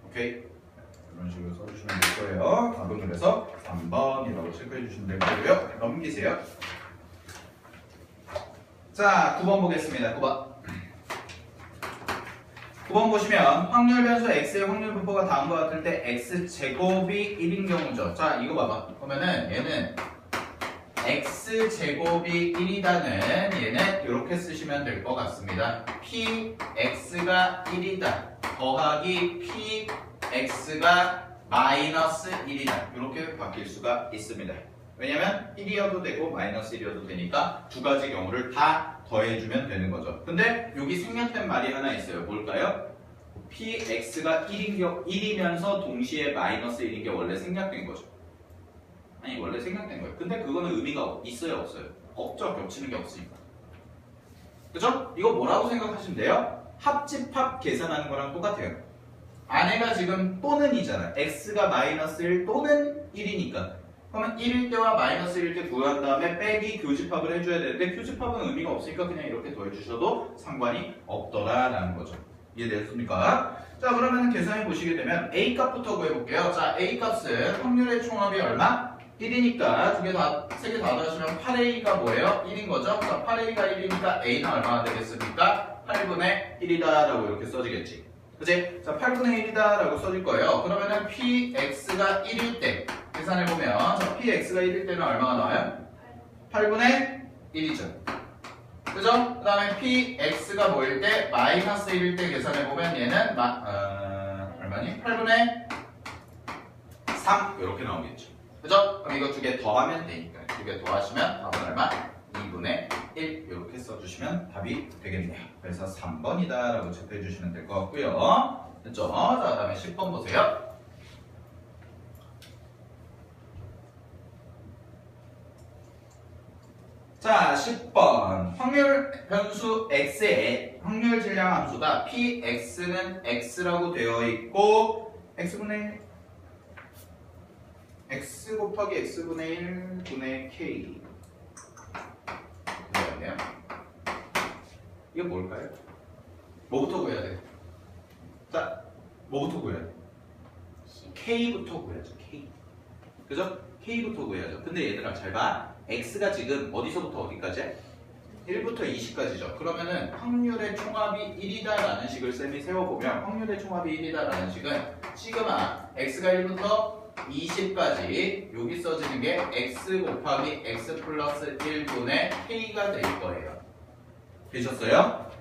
오케이. 이런 식으로 써주시면 될 거예요. 답은 그래서 3번이라고 체크해 주시면 될 거고요. 넘기세요. 자, 9번 보겠습니다. 9번 보시면 확률 변수 x의 확률 분포가 다음과 같을 때 x제곱이 1인 경우죠. 자, 이거 봐봐. 그러면은 얘는 x제곱이 1이다는 얘는 이렇게 쓰시면 될 것 같습니다. px가 1이다 더하기 px가 마이너스 1이다 이렇게 바뀔 수가 있습니다. 왜냐면 1이어도 되고 마이너스 1이어도 되니까 두 가지 경우를 다 더해주면 되는 거죠. 근데 여기 생략된 말이 하나 있어요. 뭘까요? px가 1이면서 동시에 마이너스 1인 게 원래 생략된 거죠. 아니 원래 생략된 거예요. 근데 그거는 의미가 있어요 없어요? 없죠. 겹치는 게 없으니까. 그죠? 이거 뭐라고 생각하시면 돼요? 합집합 계산하는 거랑 똑같아요. 안에가 지금 또는이잖아. x가 마이너스 1 또는 1이니까. 그러면 1일 때와 마이너스 1일 때 구한 다음에 빼기 교집합을 해줘야 되는데 교집합은 의미가 없으니까 그냥 이렇게 더해주셔도 상관이 없더라라는 거죠. 이해되셨습니까? 자 그러면 계산해 보시게 되면 a 값부터 구해볼게요. 자 a 값은 확률의 총합이 얼마? 1이니까 세 개 다 더하시면 8a가 뭐예요? 1인 거죠? 자 8a가 1이니까 a는 얼마나 되겠습니까? 8분의 1이다 라고 이렇게 써지겠지. 그치? 자 8분의 1이다 라고 써질 거예요. 그러면은 px가 1일 때 계산해보면 자 px가 1일 때는 얼마가 나와요? 8분의 1이죠. 그죠? 그 다음에 px가 뭐일 때? 마이너스 1일 때 계산해보면 얘는 얼마니? 8분의 3 이렇게 나오겠죠. 그죠? 그럼 이거 두 개 더하면 되니까 두 개 더하시면 답은 얼마? 2분의 1 이렇게 써주시면 답이 되겠네요. 그래서 3번이다 라고 체크해주시면 될 것 같고요. 됐죠? 자 그 다음에 10번 보세요. 자 10번 확률 변수 x의 확률 질량 함수가 px는 x라고 되어 있고 x분의 1 x 곱하기 x분의 1분의 k 되어있네요. 이게 뭘까요? 뭐부터 구해야 돼? 자, 뭐부터 구해야 돼? k부터 구해야죠. k. 그죠? k부터 구해야죠. 근데 얘들아 잘 봐. x가 지금 어디서부터 어디까지? 1부터 20까지죠. 그러면은 확률의 총합이 1이다라는 식을 쌤이 세워보면 확률의 총합이 1이다라는 식은 시그마 x가 1부터 20까지 여기 써지는 게 x 곱하기 x 플러스 1분의 k가 될 거예요. 되셨어요?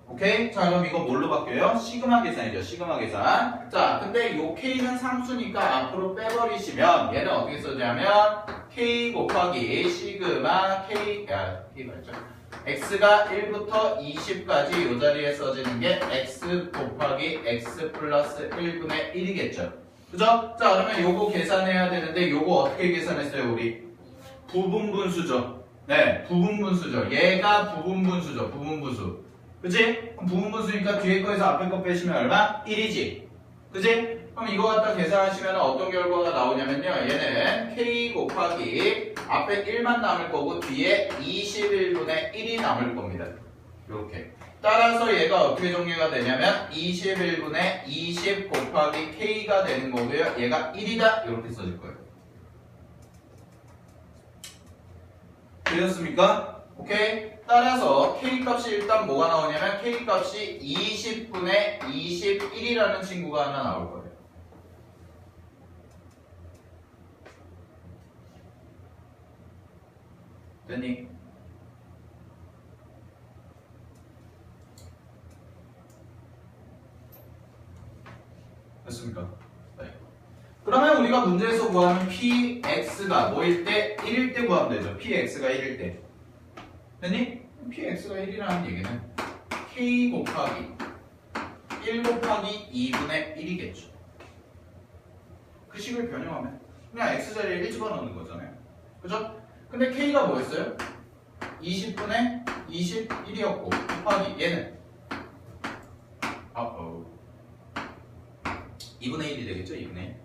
오케이? 자 그럼 이거 뭘로 바뀌어요? 시그마 계산이죠. 시그마 계산. 자 근데 요 k는 상수니까 앞으로 빼버리시면 얘는 어떻게 써지냐면 k 곱하기 시그마 k k 맞죠? x가 1부터 20까지 요 자리에 써지는 게 x 곱하기 x 플러스 1분의 1이겠죠. 그죠? 자 그러면 요거 계산해야 되는데 요거 어떻게 계산했어요 우리? 부분분수죠. 네 부분분수죠. 얘가 부분분수죠. 부분분수. 그치? 그럼 부분분수니까 뒤에 거에서 앞에 거 빼시면 얼마? 1이지. 그치? 그럼 이거 갖다 계산하시면 어떤 결과가 나오냐면요. 얘는 k 곱하기 앞에 1만 남을 거고 뒤에 21분의 1이 남을 겁니다. 요렇게. 따라서 얘가 어떻게 정리가 되냐면 21분의 20 곱하기 k가 되는 거고요. 얘가 1이다 이렇게 써질 거예요. 되셨습니까? 오케이. 따라서 k 값이 일단 뭐가 나오냐면 k 값이 20분의 21이라는 친구가 하나 나올 거예요. 됐니? 됐습니까? 네. 그러면 우리가 문제에서 구하는 px가 뭐일 때? 1일 때 구하면 되죠. px가 1일 때. 됐니? px가 1이라는 얘기는 k 곱하기 1 곱하기 2분의 1이겠죠. 그 식을 변형하면 그냥 x자리에 1 집어넣는 거잖아요. 그죠? 근데 k가 뭐였어요? 20분의 21이었고 곱하기 얘는 2분의 1이 되겠죠? 2분의 1.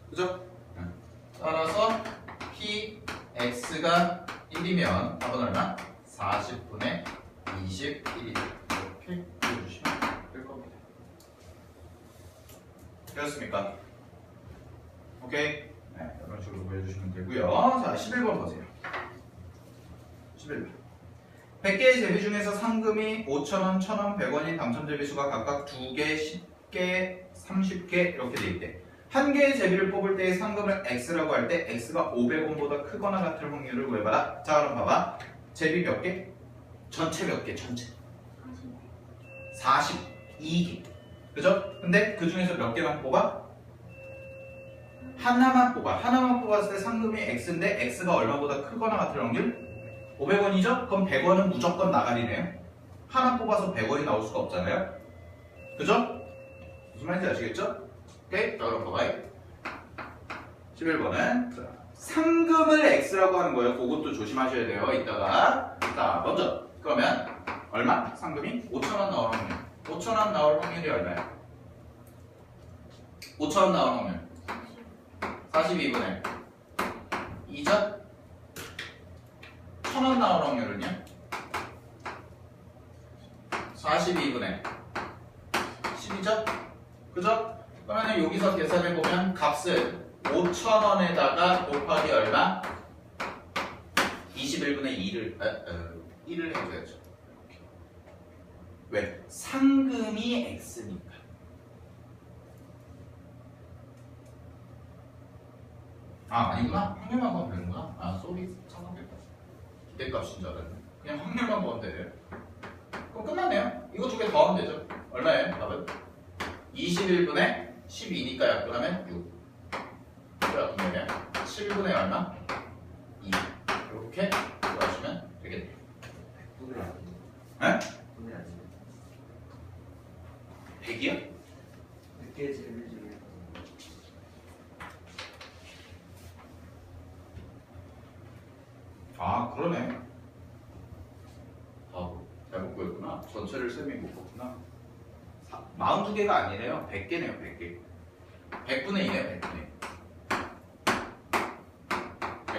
그죠? 따라서 px가 1이면 답은 얼마? 40분의 21이다. 이렇게 보여주시면 될 겁니다. 되었습니까? 오케이? 네, 이런 식으로 보여주시면 되고요. 자, 11번 보세요. 11번. 100개의 제비 중에서 상금이 5,000원, 1,000원, 100원인 당첨 제비수가 각각 2개, 10개, 30개 이렇게 돼 있대. 한 개의 제비를 뽑을 때의 상금을 x라고 할 때 x가 500원보다 크거나 같을 확률을 구해봐라. 자 그럼 봐봐. 제비 몇 개? 전체 몇 개? 전체 42개. 그죠? 근데 그 중에서 몇 개만 뽑아? 하나만 뽑아. 하나만 뽑았을 때 상금이 x인데 x가 얼마보다 크거나 같을 확률? 500원이죠? 그럼 100원은 무조건 나가리네요. 하나 뽑아서 100원이 나올 수가 없잖아요. 그죠? 무슨 말인지 아시겠죠? 오케이? 자, 그럼 봐봐요. 11번은 상금을 x라고 하는 거예요. 그것도 조심하셔야 돼요. 이따가. 자, 먼저 그러면 얼마? 상금이 5,000원 나올 확률. 5,000원 나올 확률이 얼마야? 5,000원 나올 확률 42분의 2죠? 1,000원 나올 확률은요? 42분의 10이죠? 그죠? 그러면 여기서 계산해보면 값을 5,000원에다가 곱하기 얼마? 21분의 1을 해줘야죠. 왜? 상금이 x니까. 아, 아니구나. 확률만 보면 되는구나. 아, 쏘리 착각했다. 기대값인 줄 알았네. 그냥 확률만 보면 돼요. 그럼 끝났네요. 이거 두 개 더하면 되죠. 얼마예요? 답은? 21분의 12니까 약분하면 6. 약분하면 7분의 얼마? 2. 이렇게 구하시면 되겠네요. 분을 안 돼. 네? 분을 안 돼. 100이요? 몇 개의 질문 중에 아, 그러네. 바보. 잘못 구했구나. 전체를 쌤이 못 봤구나. 42개가 아니래요. 100개네요, 100개. 100분의 2네요, 100분의 2.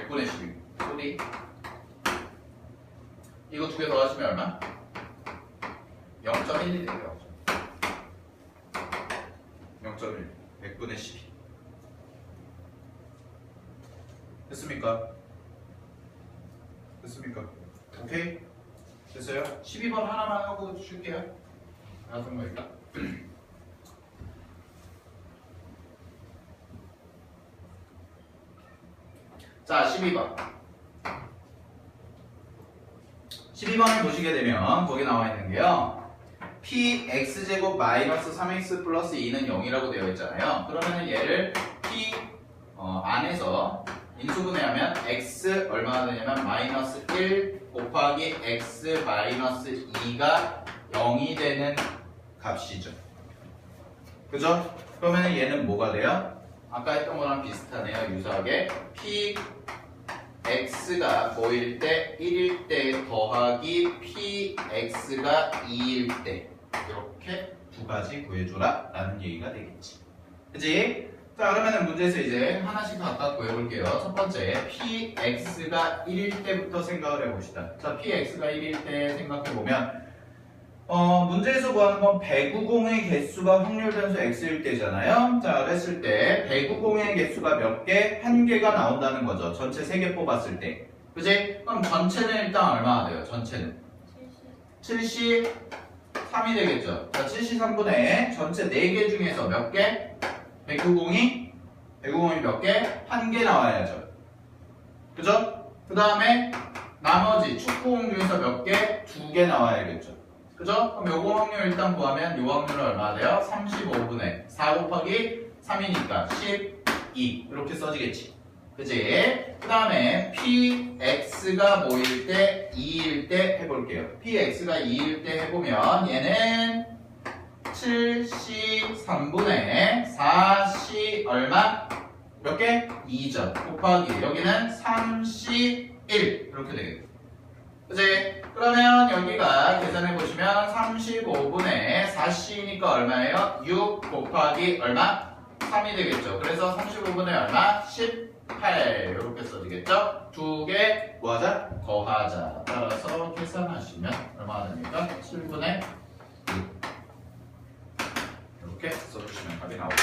100분의 12. 소리. 이거 두 개 더하시면 얼마? 0.1이 돼요. 0.1. 100분의 12. 됐습니까? 됐습니까? 오케이? 됐어요? 12번 하나만 하고 줄게요. 나쁜 거니까. 자, 12번. 12번을 보시게 되면 거기 나와 있는 게요. px제곱 마이너스 3x 플러스 2는 0이라고 되어 있잖아요. 그러면 얘를 p 안에서 인수분해하면 x 얼마나 되냐면 마이너스 1 곱하기 x 마이너스 2가 0이 되는 값이죠. 그죠? 그러면 얘는 뭐가 돼요? 아까 했던 거랑 비슷하네요. 유사하게 p x가 뭐일 때 1일 때 더하기 p x가 2일 때 이렇게 두 가지 구해줘라 라는 얘기가 되겠지. 그치? 자, 그러면 문제에서 이제 하나씩 각각 구해볼게요. 첫 번째 px가 1일 때부터 생각을 해봅시다. 자, px가 1일 때 생각해보면 문제에서 구하는 건 배구공의 개수가 확률 변수 x일 때잖아요. 자, 그랬을 때 배구공의 개수가 몇 개? 한 개가 나온다는 거죠. 전체 3개 뽑았을 때. 그지? 그럼 전체는 일단 얼마나 돼요? 전체는 73이 되겠죠. 자, 73분의 전체 4개 중에서 몇 개? 배구공이 몇 개? 한 개 나와야죠. 그죠? 그 다음에 나머지 축구공 중에서 몇 개? 2개 나와야겠죠. 그죠? 그럼 요거 확률 일단 구하면 요 확률은 얼마나 돼요? 35분의 4 곱하기 3이니까 12 이렇게 써지겠지. 그지? 그 다음에 px가 뭐일 때? 2일 때 해볼게요. px가 2일 때 해보면 얘는 73분의 4c 얼마? 몇 개? 2죠. 곱하기 여기는 31 이렇게 되겠죠. 그치? 그러면 여기가 계산해보시면 35분의 4c니까 얼마예요? 6 곱하기 얼마? 3이 되겠죠. 그래서 35분의 얼마? 18 이렇게 써지겠죠? 두 개 뭐하자? 더하자. 따라서 계산하시면 얼마나 됩니까? 7분의 6 이렇게 써주시면 답이 나오죠.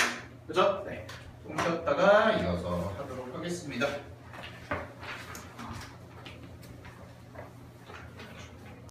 그죠? 네. 조금 쉬었다가 이어서 하도록 하겠습니다.